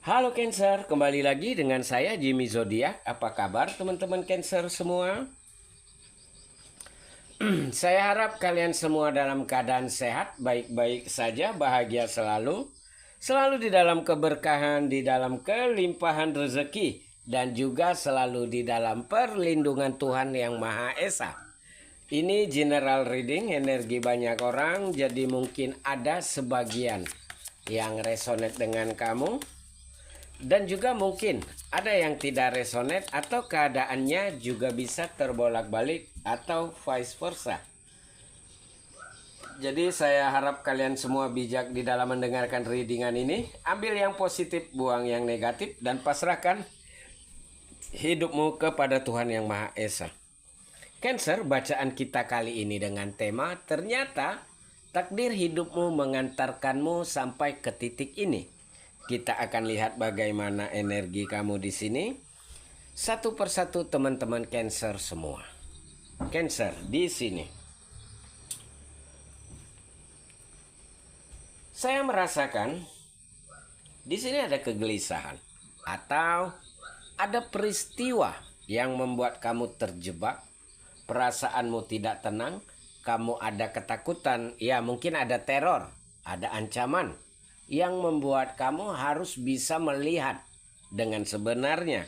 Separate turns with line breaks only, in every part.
Halo Cancer, kembali lagi dengan saya Jimmy Zodiac. Apa kabar teman-teman Cancer semua? Saya harap kalian semua dalam keadaan sehat, baik-baik saja, bahagia selalu. Selalu di dalam keberkahan, di dalam kelimpahan rezeki, dan juga selalu di dalam perlindungan Tuhan Yang Maha Esa. Ini general reading, energi banyak orang, jadi mungkin ada sebagian yang resonate dengan kamu. Dan juga mungkin ada yang tidak resonate atau keadaannya juga bisa terbolak-balik atau vice versa. Jadi saya harap kalian semua bijak di dalam mendengarkan readingan ini. Ambil yang positif, buang yang negatif, dan pasrahkan hidupmu kepada Tuhan Yang Maha Esa. Cancer, bacaan kita kali ini dengan tema ternyata takdir hidupmu mengantarkanmu sampai ke titik ini. Kita akan lihat bagaimana energi kamu di sini. Satu persatu teman-teman Cancer semua. Cancer di sini. Saya merasakan di sini ada kegelisahan atau ada peristiwa yang membuat kamu terjebak. Perasaanmu tidak tenang, kamu ada ketakutan, ya mungkin ada teror, ada ancaman yang membuat kamu harus bisa melihat dengan sebenarnya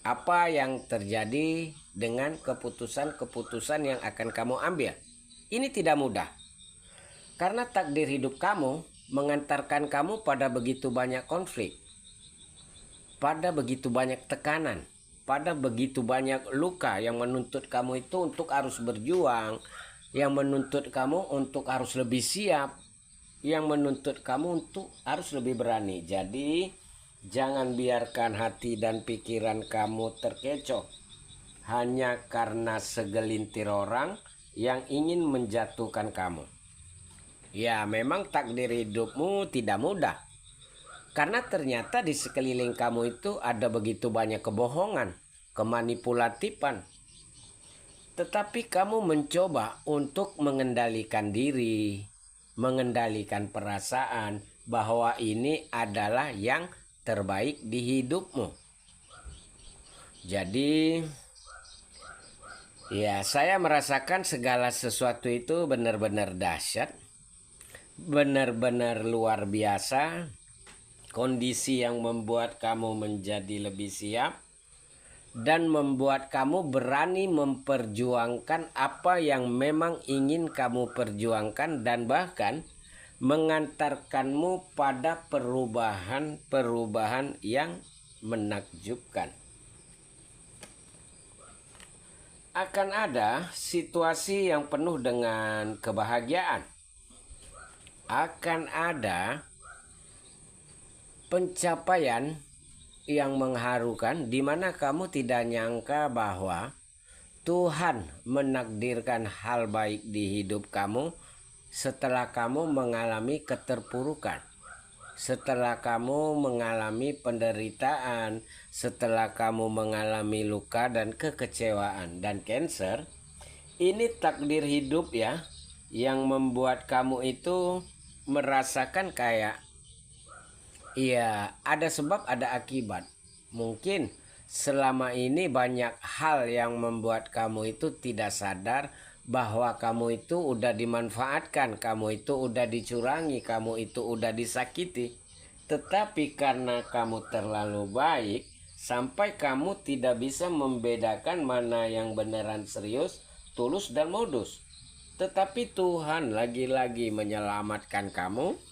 apa yang terjadi dengan keputusan-keputusan yang akan kamu ambil. Ini tidak mudah, karena takdir hidup kamu mengantarkan kamu pada begitu banyak konflik, pada begitu banyak tekanan, pada begitu banyak luka yang menuntut kamu itu untuk harus berjuang, yang menuntut kamu untuk harus lebih siap, yang menuntut kamu untuk harus lebih berani. Jadi jangan biarkan hati dan pikiran kamu terkecoh hanya karena segelintir orang yang ingin menjatuhkan kamu. Ya memang takdir hidupmu tidak mudah, karena ternyata di sekeliling kamu itu ada begitu banyak kebohongan, kemanipulatifan. Tetapi kamu mencoba untuk mengendalikan diri, mengendalikan perasaan bahwa ini adalah yang terbaik di hidupmu. Jadi ya saya merasakan segala sesuatu itu benar-benar dahsyat, benar-benar luar biasa. Kondisi yang membuat kamu menjadi lebih siap dan membuat kamu berani memperjuangkan apa yang memang ingin kamu perjuangkan, dan bahkan mengantarkanmu pada perubahan-perubahan yang menakjubkan. Akan ada situasi yang penuh dengan kebahagiaan. Akan ada pencapaian yang mengharukan, di mana kamu tidak nyangka bahwa Tuhan menakdirkan hal baik di hidup kamu setelah kamu mengalami keterpurukan, setelah kamu mengalami penderitaan, setelah kamu mengalami luka dan kekecewaan. Dan Cancer, ini takdir hidup ya, yang membuat kamu itu merasakan kayak iya, ada sebab, ada akibat. Mungkin selama ini banyak hal yang membuat kamu itu tidak sadar bahwa kamu itu udah dimanfaatkan, kamu itu udah dicurangi, kamu itu udah disakiti. Tetapi karena kamu terlalu baik, sampai kamu tidak bisa membedakan mana yang beneran serius, tulus, dan modus. Tetapi Tuhan lagi-lagi menyelamatkan kamu,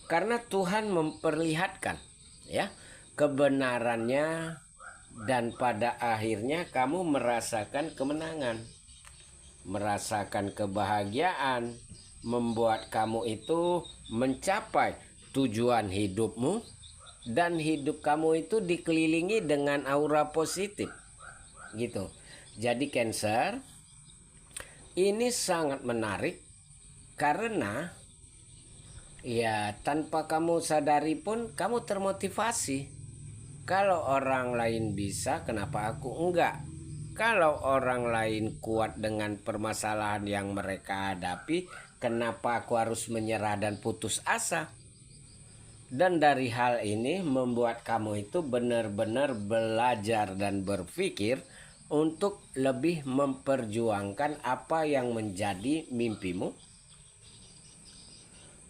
karena Tuhan memperlihatkan ya kebenarannya, dan pada akhirnya kamu merasakan kemenangan, merasakan kebahagiaan, membuat kamu itu mencapai tujuan hidupmu, dan hidup kamu itu dikelilingi dengan aura positif gitu. Jadi Cancer, ini sangat menarik karena ya tanpa kamu sadari pun kamu termotivasi. Kalau orang lain bisa, kenapa aku enggak? Kalau orang lain kuat dengan permasalahan yang mereka hadapi, kenapa aku harus menyerah dan putus asa? Dan dari hal ini membuat kamu itu benar-benar belajar dan berpikir untuk lebih memperjuangkan apa yang menjadi mimpimu,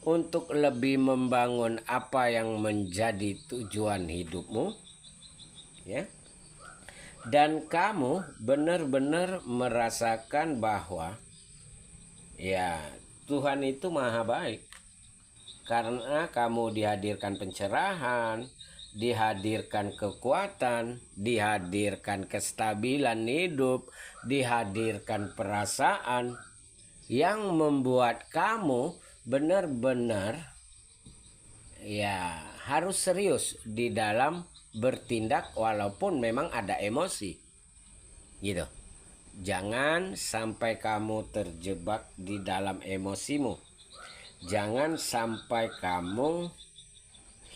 untuk lebih membangun apa yang menjadi tujuan hidupmu, ya. Dan kamu benar-benar merasakan bahwa ya Tuhan itu maha baik. Karena kamu dihadirkan pencerahan, dihadirkan kekuatan, dihadirkan kestabilan hidup, dihadirkan perasaan yang membuat kamu benar-benar ya harus serius di dalam bertindak walaupun memang ada emosi. Gitu. Jangan sampai kamu terjebak di dalam emosimu. Jangan sampai kamu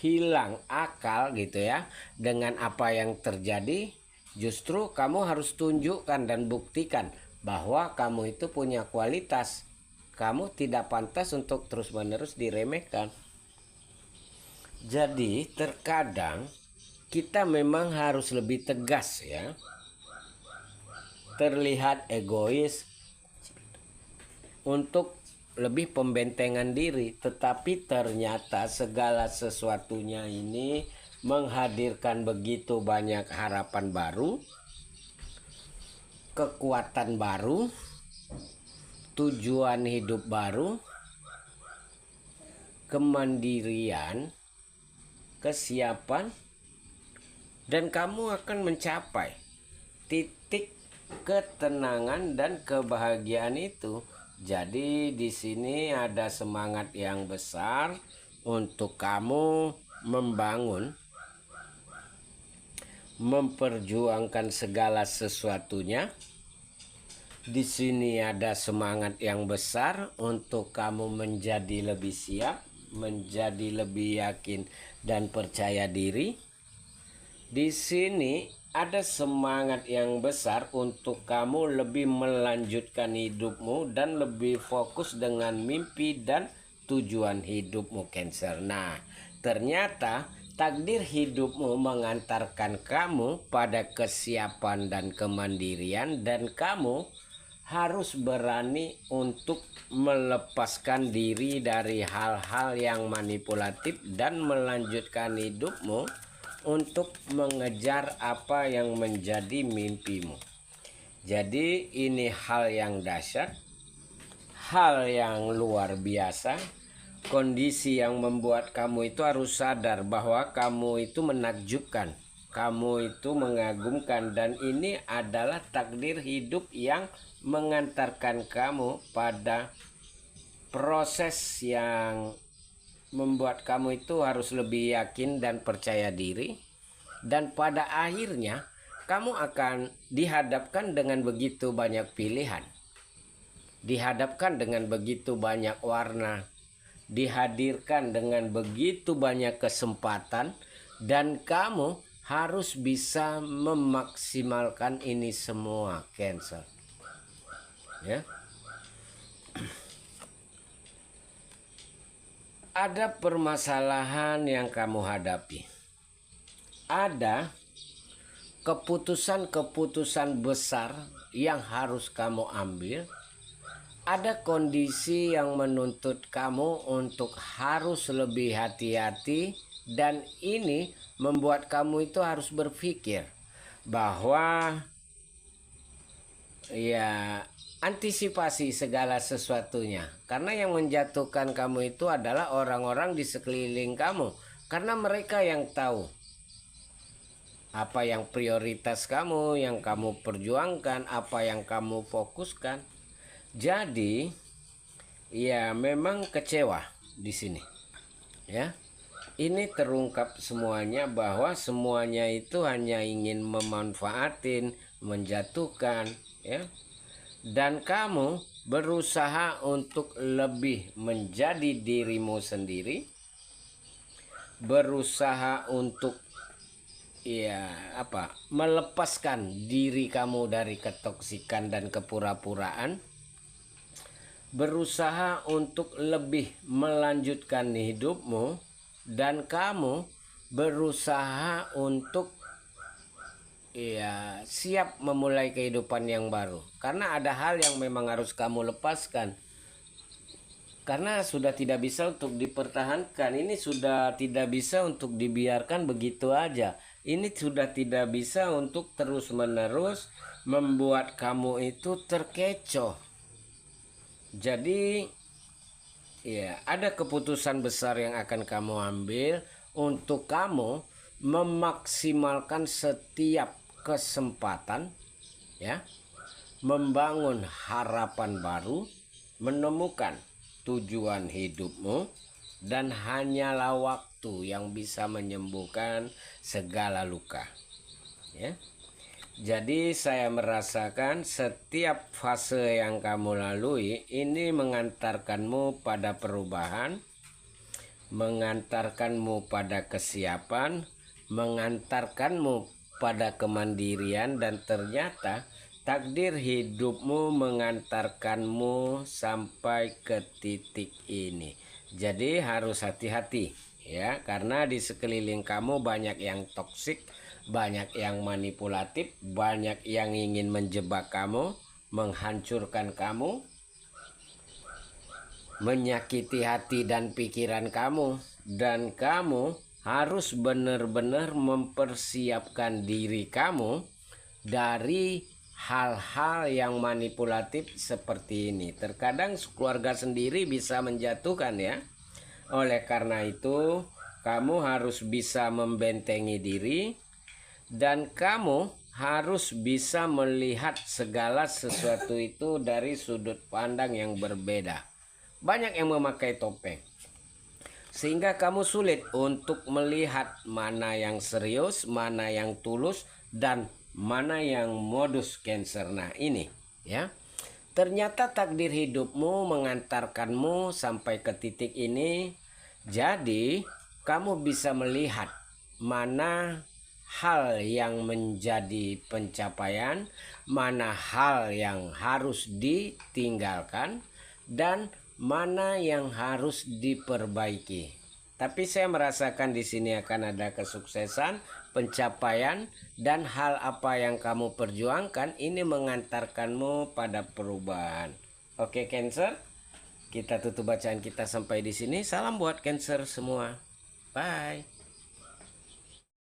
hilang akal gitu ya dengan apa yang terjadi. Justru kamu harus tunjukkan dan buktikan bahwa kamu itu punya kualitas. Kamu tidak pantas untuk terus-menerus diremehkan. Jadi terkadang kita memang harus lebih tegas ya. Terlihat egois untuk lebih pembentengan diri, tetapi ternyata segala sesuatunya ini menghadirkan begitu banyak harapan baru, kekuatan baru, tujuan hidup baru, kemandirian, kesiapan, dan kamu akan mencapai titik ketenangan dan kebahagiaan itu. Jadi di sini ada semangat yang besar untuk kamu membangun, memperjuangkan segala sesuatunya. Di sini ada semangat yang besar untuk kamu menjadi lebih siap, menjadi lebih yakin dan percaya diri. Di sini ada semangat yang besar untuk kamu lebih melanjutkan hidupmu dan lebih fokus dengan mimpi dan tujuan hidupmu, Cancer. Nah, ternyata takdir hidupmu mengantarkan kamu pada kesiapan dan kemandirian, dan kamu harus berani untuk melepaskan diri dari hal-hal yang manipulatif dan melanjutkan hidupmu untuk mengejar apa yang menjadi mimpimu. Jadi ini hal yang dahsyat, hal yang luar biasa, kondisi yang membuat kamu itu harus sadar bahwa kamu itu menakjubkan, kamu itu mengagumkan, dan ini adalah takdir hidup yang mengantarkan kamu pada proses yang membuat kamu itu harus lebih yakin dan percaya diri. Dan pada akhirnya kamu akan dihadapkan dengan begitu banyak pilihan, dihadapkan dengan begitu banyak warna, dihadirkan dengan begitu banyak kesempatan, dan kamu harus bisa memaksimalkan ini semua, Cancer. Ya. Ada permasalahan yang kamu hadapi. Ada keputusan-keputusan besar yang harus kamu ambil. Ada kondisi yang menuntut kamu untuk harus lebih hati-hati, dan ini membuat kamu itu harus berpikir bahwa ya antisipasi segala sesuatunya, karena yang menjatuhkan kamu itu adalah orang-orang di sekeliling kamu, karena mereka yang tahu apa yang prioritas kamu, yang kamu perjuangkan, apa yang kamu fokuskan. Jadi ya memang kecewa di sini ya. Ini terungkap semuanya bahwa semuanya itu hanya ingin memanfaatin, menjatuhkan ya. Dan kamu berusaha untuk lebih menjadi dirimu sendiri, berusaha untuk melepaskan diri kamu dari ketoksikan dan kepura-puraan, berusaha untuk lebih melanjutkan hidupmu dan kamu berusaha untuk siap memulai kehidupan yang baru. Karena ada hal yang memang harus kamu lepaskan. Karena sudah tidak bisa untuk dipertahankan. Ini sudah tidak bisa untuk dibiarkan begitu aja. Ini sudah tidak bisa untuk terus-menerus membuat kamu itu terkecoh. Jadi ada keputusan besar yang akan kamu ambil untuk kamu memaksimalkan setiap kesempatan, membangun harapan baru, menemukan tujuan hidupmu, dan hanyalah waktu yang bisa menyembuhkan segala luka. Jadi saya merasakan setiap fase yang kamu lalui ini mengantarkanmu pada perubahan, mengantarkanmu pada kesiapan, mengantarkanmu pada kemandirian, dan ternyata takdir hidupmu mengantarkanmu sampai ke titik ini. Jadi harus hati-hati karena di sekeliling kamu banyak yang toksik, banyak yang manipulatif, banyak yang ingin menjebak kamu, menghancurkan kamu, menyakiti hati dan pikiran kamu. Dan kamu harus benar-benar mempersiapkan diri kamu dari hal-hal yang manipulatif seperti ini. Terkadang keluarga sendiri bisa menjatuhkan Oleh karena itu kamu harus bisa membentengi diri, dan kamu harus bisa melihat segala sesuatu itu dari sudut pandang yang berbeda. Banyak yang memakai topeng, sehingga kamu sulit untuk melihat mana yang serius, mana yang tulus, dan mana yang modus Cancer. Nah ini ternyata takdir hidupmu mengantarkanmu sampai ke titik ini. Jadi kamu bisa melihat mana hal yang menjadi pencapaian, mana hal yang harus ditinggalkan, dan mana yang harus diperbaiki. Tapi saya merasakan di sini akan ada kesuksesan, pencapaian, dan hal apa yang kamu perjuangkan ini mengantarkanmu pada perubahan. Oke Cancer, kita tutup bacaan kita sampai di sini. Salam buat Cancer semua. Bye.